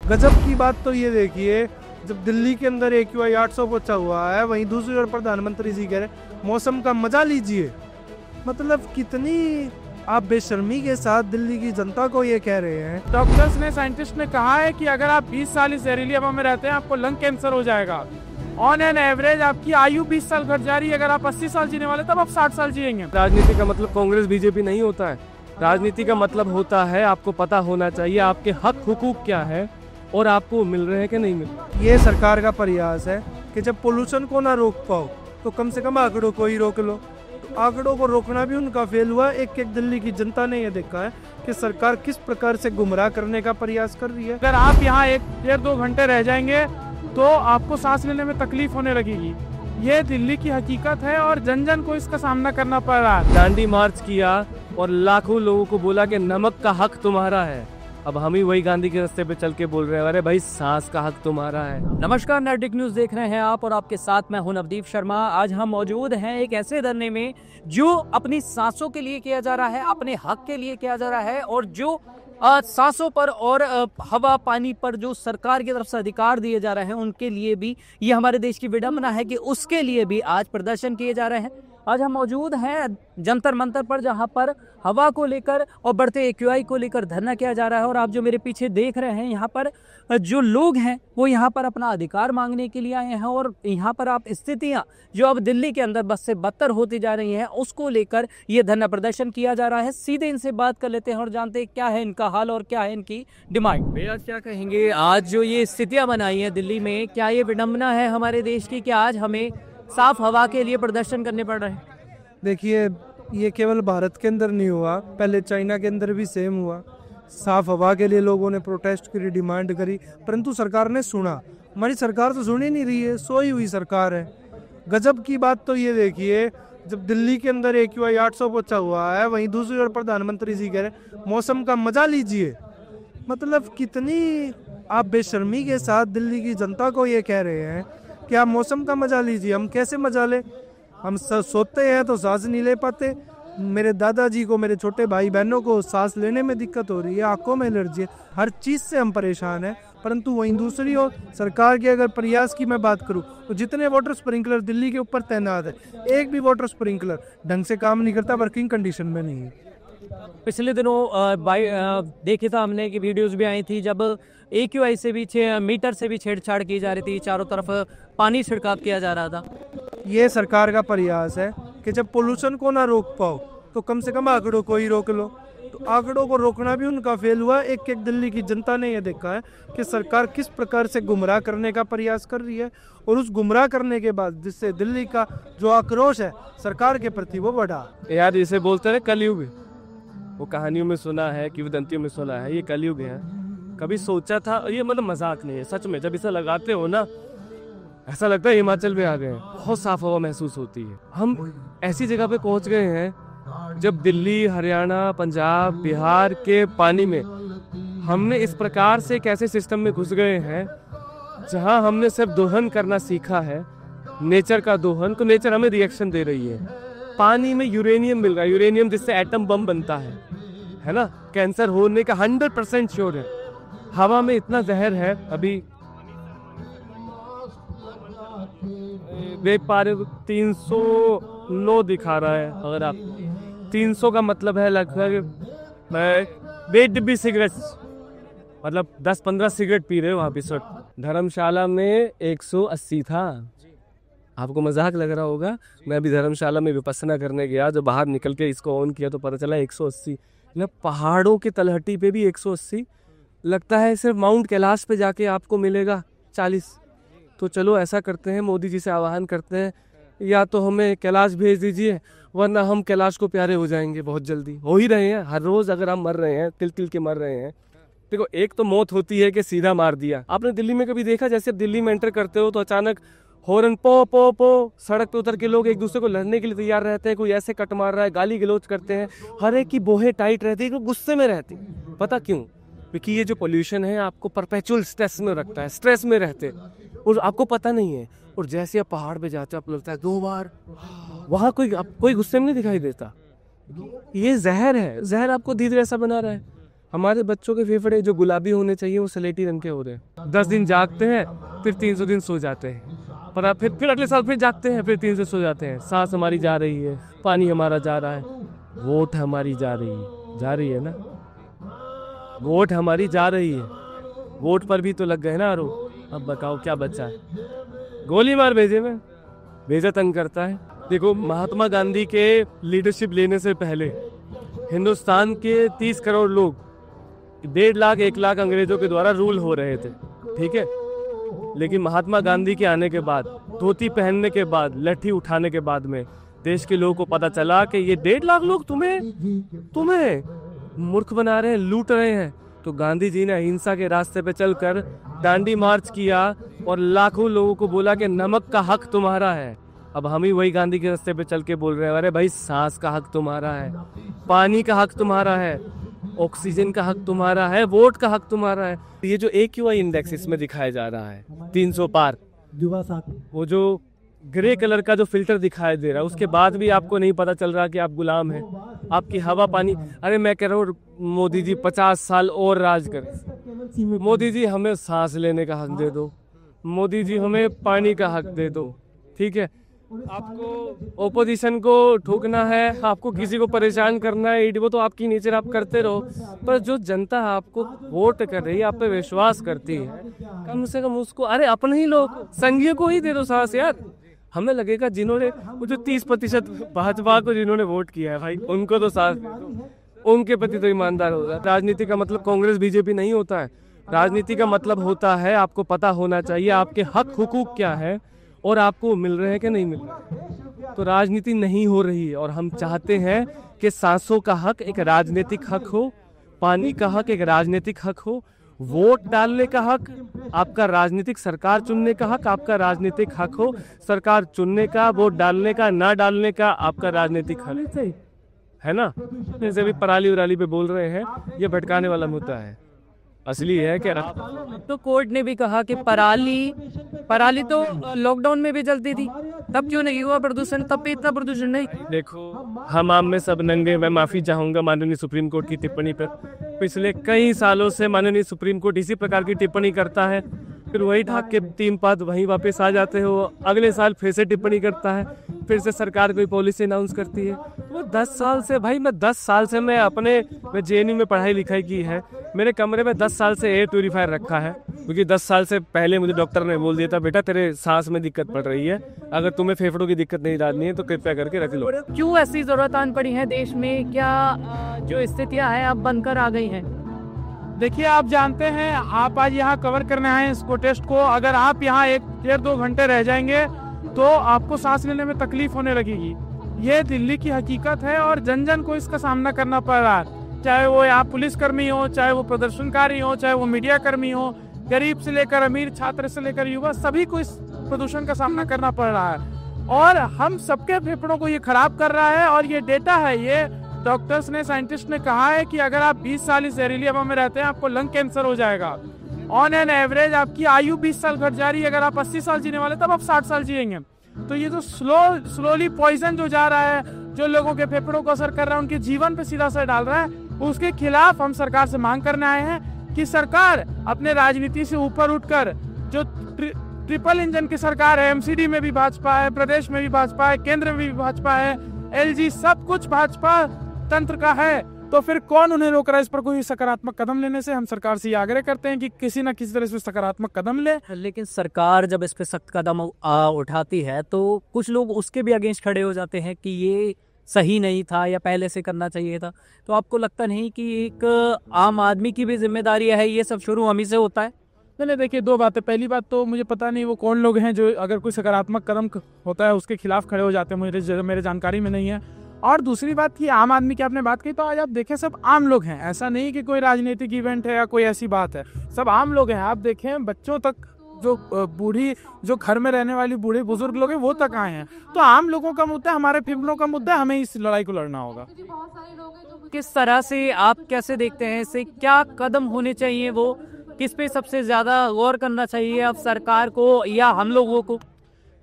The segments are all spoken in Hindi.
गजब की बात तो ये देखिए, जब दिल्ली के अंदर AQI 800 पहुंचा हुआ है, वहीं दूसरी ओर प्रधानमंत्री जी कह रहे मौसम का मजा लीजिए। मतलब कितनी आप बेशर्मी के साथ दिल्ली की जनता को ये कह रहे हैं। डॉक्टर्स ने, साइंटिस्ट ने कहा है कि अगर आप 20 साल इस जहरीली हवा में रहते हैं आपको लंग कैंसर हो जाएगा। ऑन एन एवरेज आपकी आयु 20 साल घट जा रही है। अगर आप 80 साल जीने वाले तब आप 60 साल जिएंगे। राजनीति का मतलब कांग्रेस बीजेपी नहीं होता है। राजनीति का मतलब होता है आपको पता होना चाहिए आपके हक हुकूक क्या है और आपको मिल रहे हैं कि नहीं मिल रहे। ये सरकार का प्रयास है कि जब पोल्यूशन को ना रोक पाओ तो कम से कम आंकड़ों को ही रोक लो। तो आंकड़ों को रोकना भी उनका फेल हुआ। एक एक दिल्ली की जनता ने यह देखा है कि सरकार किस प्रकार से गुमराह करने का प्रयास कर रही है। अगर आप यहाँ 1-1.5-2 घंटे रह जाएंगे तो आपको सांस लेने में तकलीफ होने लगेगी। ये दिल्ली की हकीकत है और जन जन को इसका सामना करना पड़ रहा है। दांडी मार्च किया और लाखों लोगों को बोला कि नमक का हक तुम्हारा है। अब हम ही वही गांधी के रास्ते पे चल के बोल रहे हैं अरे भाई सांस का हक तुम्हारा है। नमस्कार, नैतिक न्यूज देख रहे हैं आप और आपके साथ मैं हूं नवदीप शर्मा। आज हम मौजूद हैं एक ऐसे धरने में जो अपनी सांसों के लिए किया जा रहा है, अपने हक के लिए किया जा रहा है और जो सांसों पर और हवा पानी पर जो सरकार की तरफ से अधिकार दिए जा रहे हैं उनके लिए भी ये हमारे देश की विडंबना है कि उसके लिए भी आज प्रदर्शन किए जा रहे हैं। आज हम मौजूद हैं जंतर मंतर पर जहां पर हवा को लेकर और बढ़ते AQI को लेकर धरना किया जा रहा है। और आप जो मेरे पीछे देख रहे हैं यहाँ पर जो लोग हैं वो यहाँ पर अपना अधिकार मांगने के लिए आए हैं। और यहाँ पर आप स्थितियाँ जो अब दिल्ली के अंदर बस से बदतर होती जा रही हैं उसको लेकर ये धरना प्रदर्शन किया जा रहा है। सीधे इनसे बात कर लेते हैं और जानते हैं क्या है इनका हाल और क्या है इनकी डिमांड। भैया क्या कहेंगे, आज जो ये स्थितियाँ बनाई हैं दिल्ली में, क्या ये विडम्बना है हमारे देश की कि आज हमें साफ हवा के लिए प्रदर्शन करने पड़ रहे हैं? देखिए, ये केवल भारत के अंदर नहीं हुआ, पहले चाइना के अंदर भी सेम हुआ। साफ हवा के लिए लोगों ने प्रोटेस्ट करी, डिमांड करी, परंतु सरकार ने सुना। हमारी सरकार तो सुन ही नहीं रही है, सोई हुई सरकार है। गजब की बात तो ये देखिए, जब दिल्ली के अंदर AQI 800 पहुंचा हुआ है, वहीं दूसरी ओर प्रधानमंत्री जी कह रहे मौसम का मजा लीजिए। मतलब कितनी आप बेशर्मी के साथ दिल्ली की जनता को ये कह रहे हैं कि आप मौसम का मजा लीजिए। हम कैसे मजा लें? हम सोते हैं तो सांस नहीं ले पाते। मेरे दादाजी को, मेरे छोटे भाई बहनों को सांस लेने में दिक्कत हो रही है, आंखों में एलर्जी है, हर चीज़ से हम परेशान हैं। परंतु वहीं दूसरी ओर सरकार के अगर प्रयास की मैं बात करूं तो जितने वाटर स्प्रिंकलर दिल्ली के ऊपर तैनात है, एक भी वाटर स्प्रिंकलर ढंग से काम नहीं करता, वर्किंग कंडीशन में नहीं है। पिछले दिनों देखे था हमने कि वीडियोस भी आई थी जब AQI से भी मीटर से भी छेड़छाड़ की जा रही थी, चारों तरफ पानी छिड़काव किया जा रहा था। ये सरकार का प्रयास है कि जब पोल्यूशन को ना रोक पाओ तो कम से कम आंकड़ों को ही रोक लो। तो आंकड़ों को रोकना भी उनका फेल हुआ। एक एक दिल्ली की जनता ने यह देखा है कि सरकार किस प्रकार से गुमराह करने का प्रयास कर रही है और उस गुमराह करने के बाद जिससे दिल्ली का जो आक्रोश है सरकार के प्रति वो बढ़ा। यार जिसे बोलते हैं कलयुग, वो कहानियों में सुना है, किंवदंतियों में सुना है, ये कलयुग है। कभी सोचा था, ये मतलब मजाक नहीं है, सच में जब इसे लगाते हो ना ऐसा लगता है हिमाचल में आ गए हैं। बहुत साफ हवा महसूस होती है। हम ऐसी जगह पे पहुंच गए हैं जब दिल्ली, हरियाणा, पंजाब, बिहार के पानी में हमने इस प्रकार से कैसे सिस्टम में घुस गए हैं जहां हमने सिर्फ दोहन करना सीखा है, नेचर का दोहन। तो नेचर हमें रिएक्शन दे रही है। पानी में यूरेनियम मिल रहा है, यूरेनियम जिससे एटम बम बनता है ना, कैंसर होने का 100% श्योर है। हवा में इतना जहर है, अभी देख पा रहे 309 दिखा रहा है। अगर आप 300 का मतलब है लगभग वेट भी सिगरेट, मतलब 10-15 सिगरेट पी रहे हो आप इस वक्त। धर्मशाला में 180 था। आपको मजाक लग रहा होगा, मैं अभी धर्मशाला में विपස්සना करने गया, जब बाहर निकल के इसको ऑन किया तो पता चला 180। मतलब पहाड़ों के तलहटी पे भी 180। लगता है सिर्फ माउंट कैलाश पे जाके आपको मिलेगा 40। तो चलो ऐसा करते हैं, मोदी जी से आह्वान करते हैं, या तो हमें कैलाश भेज दीजिए वरना हम कैलाश को प्यारे हो जाएंगे बहुत जल्दी। हो ही रहे हैं, हर रोज अगर हम मर रहे हैं, तिल तिल के मर रहे हैं। देखो, एक तो मौत होती है कि सीधा मार दिया। आपने दिल्ली में कभी देखा, जैसे आप दिल्ली में एंटर करते हो तो अचानक हॉर्न पो पो पो, सड़क पे उतर के लोग एक दूसरे को लड़ने के लिए तैयार रहते हैं। कोई ऐसे कट मार रहा है, गाली गलौज करते हैं, हर एक की बोहें टाइट रहती है, गुस्से में रहती। पता क्यों? क्योंकि ये जो पोल्यूशन है आपको परपेचुअल स्ट्रेस में रखता है, स्ट्रेस में रहते और आपको पता नहीं है। और जैसे आप पहाड़ पे जाते हो आपको लगता है 2 बार, वहाँ कोई गुस्से में नहीं दिखाई देता। ये जहर है, जहर आपको धीरे ऐसा बना रहा है। हमारे बच्चों के फेफड़े जो गुलाबी होने चाहिए वो सलेटी रंग के हो रहे हैं। 10 दिन जागते हैं, फिर 300 दिन सो जाते हैं, पर फिर अगले साल फिर जागते हैं, फिर 300 सो जाते हैं। सांस हमारी जा रही है, पानी हमारा जा रहा है, वोट हमारी जा रही है ना, वोट हमारी जा रही है। वोट पर भी तो लग गए ना आरोप। अब बताओ क्या बचा है? गोली मार भेजा तंग करता है। देखो, महात्मा गांधी के लीडरशिप लेने से पहले हिंदुस्तान के 30 करोड़ लोग 1.5 लाख 1 लाख अंग्रेजों के द्वारा रूल हो रहे थे, ठीक है। लेकिन महात्मा गांधी के आने के बाद, धोती पहनने के बाद, लट्ठी उठाने के बाद में देश के लोगों को पता चला कि ये 1.5 लाख लोग तुम्हें मूर्ख बना रहे हैं, लूट रहे हैं। तो गांधी जी ने अहिंसा के रास्ते पे चलकर दांडी मार्च किया और लाखों लोगों को बोला कि नमक का हक तुम्हारा है। अब हम ही वही गांधी के रास्ते पे चल के बोल रहे हैं, अरे भाई सांस का हक तुम्हारा है, पानी का हक तुम्हारा है, ऑक्सीजन का हक तुम्हारा है, वोट का हक तुम्हारा है। ये जो AQI इंडेक्स इसमें दिखाया जा रहा है 300 पार, वो जो ग्रे कलर का जो फिल्टर दिखाई दे रहा है, उसके बाद भी आपको नहीं पता चल रहा कि आप गुलाम हैं। आपकी हवा पानी, अरे मैं कह रहा हूँ मोदी जी 50 साल और राज करें। मोदी जी हमें सांस लेने का हक दे दो, मोदी जी हमें पानी का हक दे दो, ठीक है। आपको ओपोजिशन को ठोकना है, आपको किसी को परेशान करना है, वो तो आपकी नेचर, आप करते रहो। पर जो जनता आपको वोट कर रही है, आप पे विश्वास करती है, कम से कम उसको, अरे अपने ही लोग, संघीय को ही दे दो सांस यार। हमें लगेगा जिन्होंने वो जो 30% भाजपा को जिन्होंने वोट किया है भाई, उनको तो सांस दे दो, उनके प्रति तो ईमानदार होगा। राजनीति का मतलब कांग्रेस बीजेपी नहीं होता है। राजनीति का मतलब होता है आपको पता होना चाहिए आपके हक हुकूक क्या है और आपको मिल रहे हैं कि नहीं मिल रहे। तो राजनीति नहीं हो रही है और हम चाहते हैं कि सांसों का हक एक राजनीतिक हक हो, पानी का हक एक राजनीतिक हक हो, वोट डालने का हक, आपका राजनीतिक सरकार चुनने का हक आपका राजनीतिक हक हो, सरकार चुनने का, वोट डालने का, ना डालने का आपका राजनीतिक हक है ना। जैसे भी पराली उराली पे बोल रहे हैं, ये भटकाने वाला मुद्दा है। असली है कि तो कोर्ट ने भी कहा कि पराली तो लॉकडाउन में भी जलती थी, तब क्यों नहीं हुआ प्रदूषण, तब भी इतना प्रदूषण नहीं। देखो, हम आम में सब नंगे। मैं माफी चाहूंगा माननीय सुप्रीम कोर्ट की टिप्पणी पर। पिछले कई सालों से माननीय सुप्रीम कोर्ट इसी प्रकार की टिप्पणी करता है, फिर वही ढाक के 3 पात वहीं वापस आ जाते हो। अगले साल फिर से टिप्पणी करता है, फिर से सरकार कोई पॉलिसी अनाउंस करती है। वो 10 साल से भाई, मैं 10 साल से मैं JNU में पढ़ाई लिखाई की है। मेरे कमरे में 10 साल से एयर प्यूरीफायर रखा है, क्योंकि 10 साल से पहले मुझे डॉक्टर ने बोल दिया था, बेटा तेरे सांस में दिक्कत पड़ रही है, अगर तुम्हें फेफड़ों की दिक्कत नहीं डालनी है तो कृपया करके रख लो। क्यों ऐसी जरूरत आन पड़ी है देश में? क्या जो स्थितियां हैं अब बनकर आ गई हैं? देखिए, आप जानते हैं, आप आज यहाँ कवर करने आए हैं इस प्रोटेस्ट को। अगर आप यहाँ 1-1.5-2 घंटे रह जाएंगे तो आपको सांस लेने में तकलीफ होने लगेगी। ये दिल्ली की हकीकत है और जन जन को इसका सामना करना पड़ रहा है, चाहे वो यहाँ पुलिसकर्मी हो, चाहे वो प्रदर्शनकारी हो, चाहे वो मीडिया कर्मी हो, गरीब से लेकर अमीर, छात्र से लेकर युवा, सभी को इस प्रदूषण का सामना करना पड़ रहा है और हम सबके फेफड़ों को ये खराब कर रहा है। और ये डेटा है, ये डॉक्टर्स ने, साइंटिस्ट ने कहा है कि अगर आप 20 साल इस जहरीली हवा में रहते हैं, आपको लंग कैंसर हो जाएगा। ऑन एन एवरेज आपकी आयु 20 साल घट जा रही है। अगर आप 80 साल जीने वाले, तब आप 60 साल जिएंगे। तो ये जो स्लोली पॉइजन जो जा रहा है, जो लोगों के फेफड़ों को असर कर रहा है, उनके जीवन पे सीधा असर डाल रहा है, उसके खिलाफ हम सरकार से मांग करने आए हैं कि सरकार अपने राजनीति से ऊपर उठकर, जो ट्रिपल इंजन की सरकार है, MCD में भी भाजपा है, प्रदेश में भी भाजपा है, केंद्र में भी भाजपा है, LG सब कुछ भाजपा तंत्र का है, तो फिर कौन उन्हें रोक रहा है इस पर कोई सकारात्मक कदम लेने से? हम सरकार से ये आग्रह करते हैं कि किसी न किसी तरह इस पर सकारात्मक कदम ले। लेकिन सरकार जब इस पे सख्त कदम उठाती है तो कुछ लोग उसके भी अगेंस्ट खड़े हो जाते हैं कि ये सही नहीं था या पहले से करना चाहिए था। तो आपको लगता नहीं कि एक आम आदमी की भी जिम्मेदारी है, ये सब शुरू हम ही से होता है? नहीं, देखिए, 2 बातें। पहली बात तो मुझे पता नहीं वो कौन लोग हैं जो अगर कोई सकारात्मक कदम होता है उसके खिलाफ खड़े हो जाते हैं, मेरे जानकारी में नहीं है। और दूसरी बात कि आम आदमी की आपने बात की, तो आज आप देखें सब आम लोग हैं, ऐसा नहीं कि कोई राजनीतिक इवेंट है या कोई ऐसी बात है, सब आम लोग हैं। आप देखें बच्चों तक, जो बूढ़ी, जो घर में रहने वाली बूढ़े बुजुर्ग लोग हैं, वो तक आए हैं। तो आम लोगों का मुद्दा, हमारे फेफड़ों का मुद्दा, हमें इस लड़ाई को लड़ना होगा। किस तरह से आप कैसे देखते हैं इसे, क्या कदम होने चाहिए, वो किस पे सबसे ज्यादा गौर करना चाहिए अब सरकार को या हम लोगों को?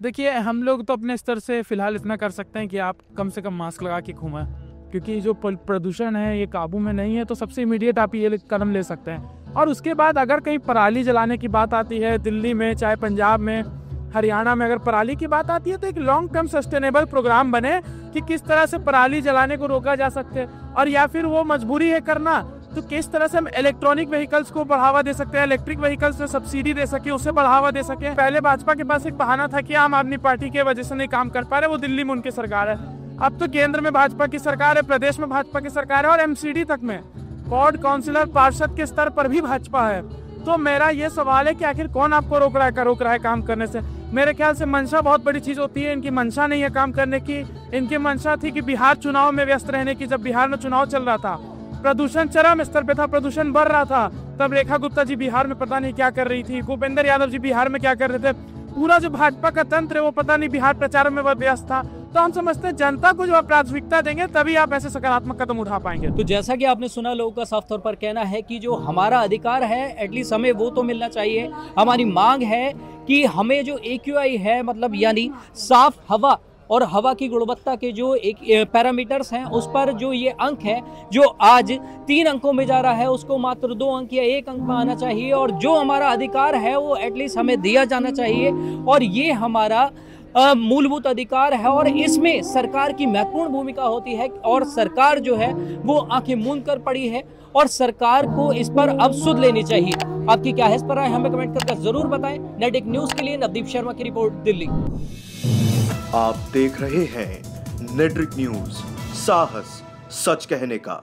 देखिए, हम लोग तो अपने स्तर से फिलहाल इतना कर सकते हैं कि आप कम से कम मास्क लगा के घूमें, क्योंकि जो प्रदूषण है ये काबू में नहीं है, तो सबसे इमीडिएट आप ये कदम ले सकते हैं। और उसके बाद अगर कहीं पराली जलाने की बात आती है, दिल्ली में चाहे पंजाब में, हरियाणा में अगर पराली की बात आती है, तो एक लॉन्ग टर्म सस्टेनेबल प्रोग्राम बने कि किस तरह से पराली जलाने को रोका जा सकते है, और या फिर वो मजबूरी है करना तो किस तरह से हम इलेक्ट्रॉनिक व्हीकल्स को बढ़ावा दे सकते हैं, इलेक्ट्रिक व्हीकल्स से सब्सिडी दे सके, उसे बढ़ावा दे सके। पहले भाजपा के पास एक बहाना था कि आम आदमी पार्टी के वजह से नहीं काम कर पा रहे, वो दिल्ली में उनकी सरकार है। अब तो केंद्र में भाजपा की सरकार है, प्रदेश में भाजपा की सरकार है, और एमसीडी तक में वार्ड काउंसिलर पार्षद के स्तर पर भी भाजपा है। तो मेरा ये सवाल है कि आखिर कौन आपको रोक रहा है काम करने से। मेरे ख्याल से मंशा बहुत बड़ी चीज होती है, इनकी मंशा नहीं है काम करने की। इनकी मंशा थी कि बिहार चुनाव में व्यस्त रहने की। जब बिहार में चुनाव चल रहा था, प्रदूषण चरम स्तर पे था, प्रदूषण बढ़ रहा था, तब रेखा गुप्ता जी बिहार में पता नहीं क्या कर रही थी, भूपेंद्र यादव जी बिहार में क्या कर रहे थे, पूरा जो भाजपा का तंत्र है वो पता नहीं बिहार प्रचार में व्यस्त था। तो हम समझते हैं जनता को जो आप प्राथमिकता देंगे तभी आप ऐसे सकारात्मक कदम उठा पाएंगे। तो जैसा कि आपने सुना, लोगों का साफ तौर पर कहना है कि जो हमारा अधिकार है एटलीस्ट हमें वो तो मिलना चाहिए। हमारी मांग है कि हमें जो AQI है, मतलब यानी साफ हवा और हवा की गुणवत्ता के जो एक पैरामीटर्स हैं, उस पर जो ये अंक है जो आज 3 अंकों में जा रहा है, उसको मात्र 2 अंक या 1 अंक में आना चाहिए। और जो हमारा अधिकार है वो एटलीस्ट हमें दिया जाना चाहिए, और ये हमारा मूलभूत अधिकार है, और इसमें सरकार की महत्वपूर्ण भूमिका होती है। और सरकार जो है वो आंखें मूंद कर पड़ी है, और सरकार को इस पर अब सुध लेनी चाहिए। आपकी क्या है इस पर राय, हमें कमेंट करके जरूर बताएं। नेटिक न्यूज के लिए नवदीप शर्मा की रिपोर्ट, दिल्ली। आप देख रहे हैं नेट्रिक न्यूज, साहस सच कहने का।